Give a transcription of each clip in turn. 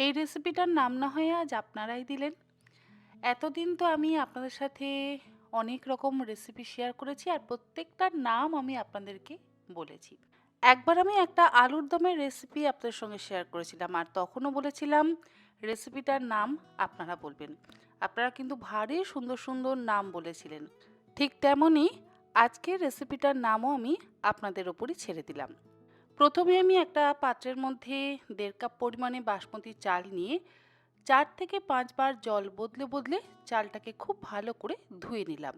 এই রেসিপিটার নাম না হয় আজ আপনারাই দিলেন। এতদিন তো আমি আপনাদের সাথে অনেক রকম রেসিপি শেয়ার করেছি আর প্রত্যেকটার নাম আমি আপনাদেরকে বলেছি। একবার আমি একটা আলুর দমের রেসিপি আপনাদের সঙ্গে শেয়ার করেছিলাম আর তখনও বলেছিলাম রেসিপিটার নাম আপনারা বলবেন। আপনারা কিন্তু ভারী সুন্দর সুন্দর নাম বলেছিলেন। ঠিক তেমনই আজকের রেসিপিটার নামও আমি আপনাদের ওপরই ছেড়ে দিলাম। প্রথমে আমি একটা পাত্রের মধ্যে ১.৫ কাপ পরিমাণে বাসমতি চাল নিয়ে ৪ থেকে ৫ বার জল বদলে বদলে চালটাকে খুব ভালো করে ধুয়ে নিলাম।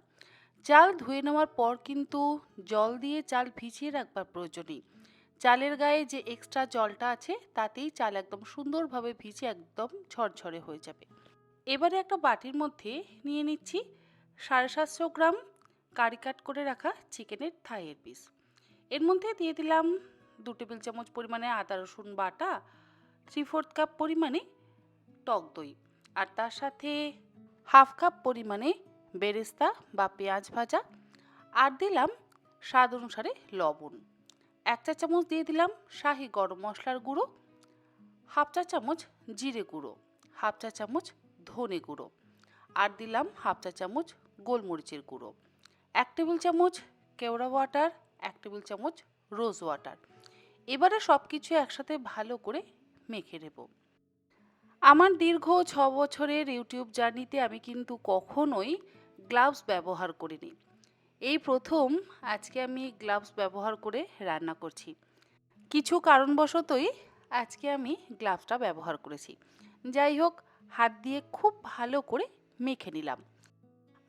চাল ধুয়ে নেওয়ার পর কিন্তু জল দিয়ে চাল ভিজিয়ে রাখবার প্রয়োজন নেই। চালের গায়ে যে এক্সট্রা জলটা আছে তাতেই চাল একদম সুন্দরভাবে ভিজে একদম ঝরঝরে হয়ে যাবে। এবারে একটা বাটির মধ্যে নিয়ে নিচ্ছি ৭৫০ গ্রাম কারি কাট করে রাখা চিকেনের থাইয়ের পিস। এর মধ্যে দিয়ে দিলাম ২ টেবিল চামচ পরিমাণে আদা রসুন বাটা, 3/4 কাপ পরিমাণে টক দই আর তার সাথে হাফ কাপ পরিমাণে বেরেস্তা বা পেঁয়াজ ভাজা আর দিলাম স্বাদ অনুসারে লবণ। ১ চা চামচ দিয়ে দিলাম শাহি গরম মশলার গুঁড়ো, হাফ চা চামচ জিরে গুঁড়ো, হাফ চা চামচ ধনে গুঁড়ো আর দিলাম হাফ চা চামচ গোলমরিচের গুঁড়ো, ১ টেবিল চামচ কেওড়া ওয়াটার, ১ টেবিল চামচ রোজ ওয়াটার। এবারে সব কিছু একসাথে ভালো করে মেখে নেব। আমার দীর্ঘ ৬ বছরের ইউটিউব জার্নিতে আমি কিন্তু কখনোই গ্লাভস ব্যবহার করিনি। এই প্রথম আজকে আমি গ্লাভস ব্যবহার করে রান্না করছি। কিছু কারণবশতই আজকে আমি গ্লাভসটা ব্যবহার করেছি। যাই হোক, হাত দিয়ে খুব ভালো করে মেখে নিলাম।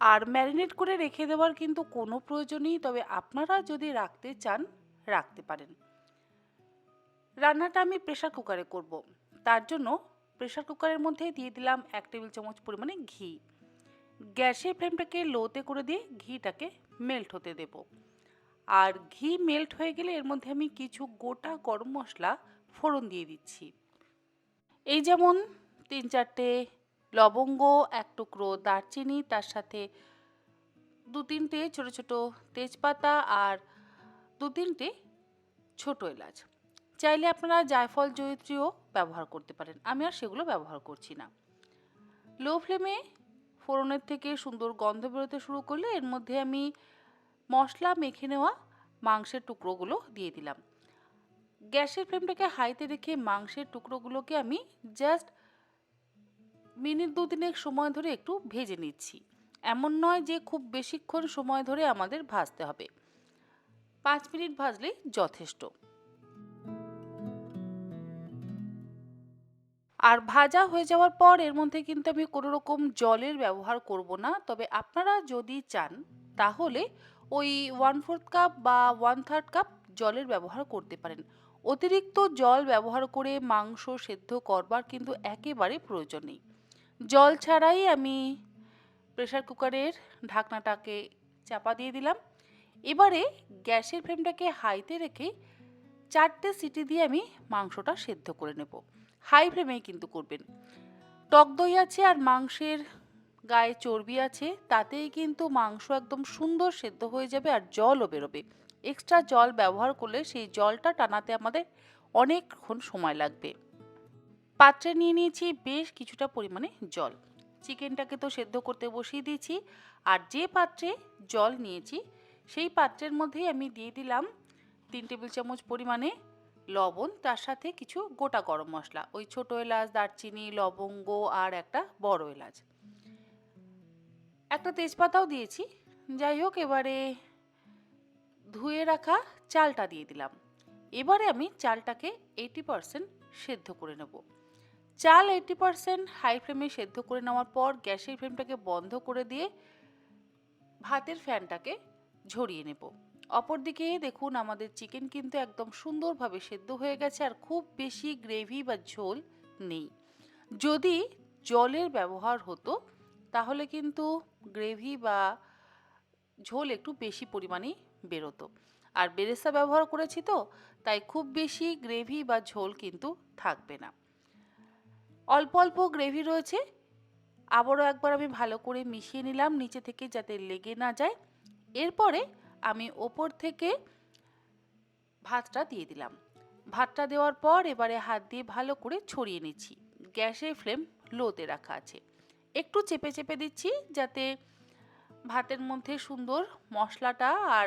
আর ম্যারিনেট করে রেখে দেওয়ার কিন্তু কোনো প্রয়োজন নেই, তবে আপনারা যদি রাখতে চান রাখতে পারেন। রান্নাটা আমি প্রেসার কুকারে করব। তার জন্য প্রেসার কুকারের মধ্যে দিয়ে দিলাম ১ টেবিল চামচ পরিমাণে ঘি। গ্যাসের ফ্লেমটাকে লোতে করে দিয়ে ঘিটাকে মেল্ট হতে দেব। আর ঘি মেল্ট হয়ে গেলে এর মধ্যে আমি কিছু গোটা গরম মশলা ফোড়ন দিয়ে দিচ্ছি। এই যেমন ৩-৪টে লবঙ্গ, ১ টুকরো দারচিনি, তার সাথে ২-৩টে ছোট ছোট তেজপাতা আর ২-৩টে ছোট এলাচ। চাইলে আপনারা জায়ফল জয়িত্রীও ব্যবহার করতে পারেন, আমি আর সেগুলো ব্যবহার করছি না। লো ফ্লেমে ফোড়নের থেকে সুন্দর গন্ধ বেরোতে শুরু করলে এর মধ্যে আমি মশলা মেখে নেওয়া মাংসের টুকরোগুলো দিয়ে দিলাম। গ্যাসের ফ্লেমটাকে হাইতে রেখে মাংসের টুকরোগুলোকে আমি জাস্ট মিনিট ২-৩ সময় ধরে একটু ভেজে নিচ্ছি। এমন নয় যে খুব বেশিক্ষণ সময় ধরে আমাদের ভাজতে হবে, ৫ মিনিট ভাজলেই যথেষ্ট। আর ভাজা হয়ে যাওয়ার পর এর মধ্যে কিন্তু আমি কোনো রকম জলের ব্যবহার করব না, তবে আপনারা যদি চান তাহলে ওই 1/4 কাপ বা 1/3 কাপ জলের ব্যবহার করতে পারেন। অতিরিক্ত জল ব্যবহার করে মাংস সেদ্ধ করবার কিন্তু একেবারে প্রয়োজন নেই। জল ছাড়াই আমি প্রেসার কুকারের ঢাকনাটাকে চাপা দিয়ে দিলাম। এবারে গ্যাসের ফ্লেমটাকে হাইতে রেখে ৪টে সিটি দিয়ে আমি মাংসটা সেদ্ধ করে নেব। হাই ফ্লেমেই কিন্তু করবেন। টক দই আছে আর মাংসের গায়ে চর্বি আছে, তাতেই কিন্তু মাংস একদম সুন্দর সেদ্ধ হয়ে যাবে আর জলও বেরোবে। এক্সট্রা জল ব্যবহার করলে সেই জলটা টানাতে আমাদের অনেকক্ষণ সময় লাগবে। পাত্রে নিয়ে নিয়েছি বেশ কিছুটা পরিমাণে জল। চিকেনটাকে তো সেদ্ধ করতে বসিয়ে দিয়েছি আর যে পাত্রে জল নিয়েছি সেই পাত্রের মধ্যেই আমি দিয়ে দিলাম ৩ টেবিল চামচ পরিমাণে লবণ, তার সাথে কিছু গোটা গরম মশলা, ওই ছোট এলাচ, দারচিনি, লবঙ্গ আর একটা বড় এলাচ, একটা তেজপাতাও দিয়েছি। যাই হোক, এবারে ধুয়ে রাখা চালটা দিয়ে দিলাম। এবারে আমি চালটাকে 80% সেদ্ধ করে নেব। চাল 80% হাই ফ্লেমে সেদ্ধ করে নেওয়ার পর গ্যাসের ফ্লেমটাকে বন্ধ করে দিয়ে ভাতের ফ্যানটাকে ঝরিয়ে নেব। অপরদিকে দেখুন আমাদের চিকেন কিন্তু একদম সুন্দরভাবে সেদ্ধ হয়ে গেছে আর খুব বেশি গ্রেভি বা ঝোল নেই। যদি জলের ব্যবহার হতো তাহলে কিন্তু গ্রেভি বা ঝোল একটু বেশি পরিমাণেই বেরোতো। আর বেরেস্তা ব্যবহার করেছি তো, তাই খুব বেশি গ্রেভি বা ঝোল কিন্তু থাকবে না। অল্প অল্প গ্রেভি রয়েছে। আবারও একবার আমি ভালো করে মিশিয়ে নিলাম নিচে থেকে যাতে লেগে না যায়। এরপরে আমি ওপর থেকে ভাতটা দিয়ে দিলাম। ভাতটা দেওয়ার পর এবারে হাত দিয়ে ভালো করে ছড়িয়ে নিচ্ছি। গ্যাসের ফ্লেম লোতে রাখা আছে। একটু চেপে চেপে দিচ্ছি যাতে ভাতের মধ্যে সুন্দর মশলাটা আর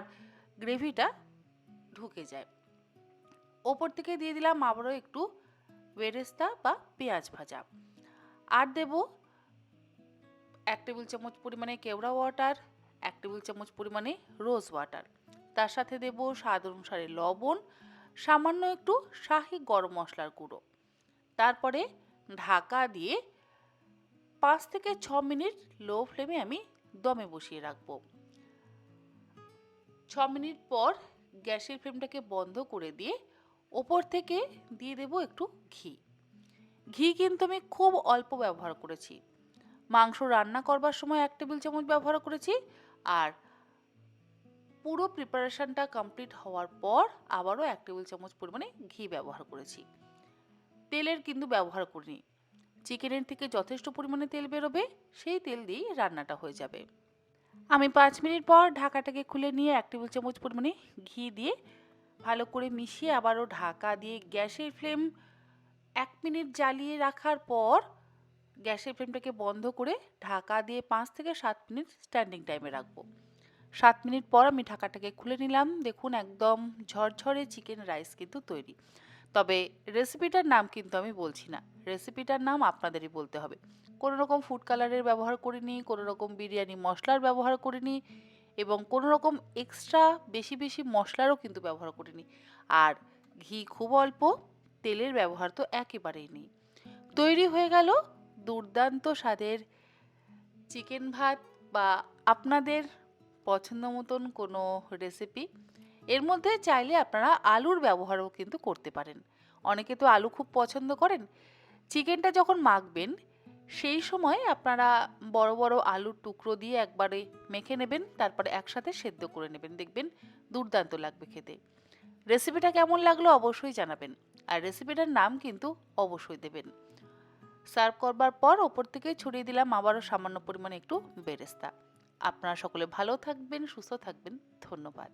গ্রেভিটা ঢুকে যায়। ওপর থেকে দিয়ে দিলাম আবারও একটু বেরেস্তা বা পেঁয়াজ ভাজা, আর দেব 1 টেবিল চামচ পরিমাণে কেওড়া ওয়াটার, 1 টেবিল চামচ পরিমাণে রোজ ওয়াটার। তার সাথে দেব স্বাদ অনুসারে লবণ, সামান্য একটু শাহি গরম মশলার গুঁড়ো। তারপরে ঢাকা দিয়ে 5 থেকে 6 মিনিট লো ফ্লেমে আমি দমে বসিয়ে রাখবো। 6 মিনিট পর গ্যাসের ফ্লেমটাকে বন্ধ করে দিয়ে ওপর থেকে দিয়ে দেব একটু ঘি। ঘি কিন্তু আমি খুব অল্প ব্যবহার করেছি। মাংস রান্না করবার সময় 1 টেবিল চামচ ব্যবহার করেছি, আর পুরো প্রিপারেশনটা কমপ্লিট হওয়ার পর আবারও 1 টেবিল চামচ পরিমাণে ঘি ব্যবহার করেছি। তেলের কিন্তু ব্যবহার করিনি। চিকেনের থেকে যথেষ্ট পরিমাণে তেল বেরোবে, সেই তেল দিয়েই রান্নাটা হয়ে যাবে। আমি 5 মিনিট পর ঢাকাটাকে খুলে নিয়ে 1 টেবিল চামচ পরিমাণে ঘি দিয়ে ভালো করে মিশিয়ে আবারও ঢাকা দিয়ে গ্যাসের ফ্লেম 1 মিনিট জ্বালিয়ে রাখার পর গ্যাসের ফ্লেমটাকে বন্ধ করে ঢাকা দিয়ে 5 থেকে 7 মিনিট স্ট্যান্ডিং টাইমে রাখবো। 7 মিনিট পর আমি ঢাকাটাকে খুলে নিলাম। দেখুন একদম ঝরঝরে চিকেন রাইস কিন্তু তৈরি। তবে রেসিপিটার নাম কিন্তু আমি বলছি না, রেসিপিটার নাম আপনাদেরই বলতে হবে। কোনো রকম ফুড কালারের ব্যবহার করিনি, কোনো রকম বিরিয়ানি মশলার ব্যবহার করিনি, এবং কোনো রকম এক্সট্রা বেশি বেশি মশলারও কিন্তু ব্যবহার করিনি। আর ঘি খুব অল্প, তেলের ব্যবহার তো একেবারেই নেই। তৈরি হয়ে গেল দুর্দান্ত স্বাদের চিকেন ভাত বা আপনাদের পছন্দ মতন কোনো রেসিপি। এর মধ্যে চাইলে আপনারা আলুর ব্যবহারও কিন্তু করতে পারেন। অনেকে তো আলু খুব পছন্দ করেন। চিকেনটা যখন মাখবেন সেই সময় আপনারা বড় বড় আলুর টুকরো দিয়ে একবারে মেখে নেবেন, তারপরে একসাথে সেদ্ধ করে নেবেন, দেখবেন দুর্দান্ত লাগবে খেতে। রেসিপিটা কেমন লাগলো অবশ্যই জানাবেন, আর রেসিপিটার নাম কিন্তু অবশ্যই দেবেন। সার্ভ করবার পর ওপর থেকে ছড়িয়ে দিলাম আবারও সামান্য পরিমাণে একটু বেরেস্তা। আপনারা সকলে ভালো থাকবেন, সুস্থ থাকবেন। ধন্যবাদ।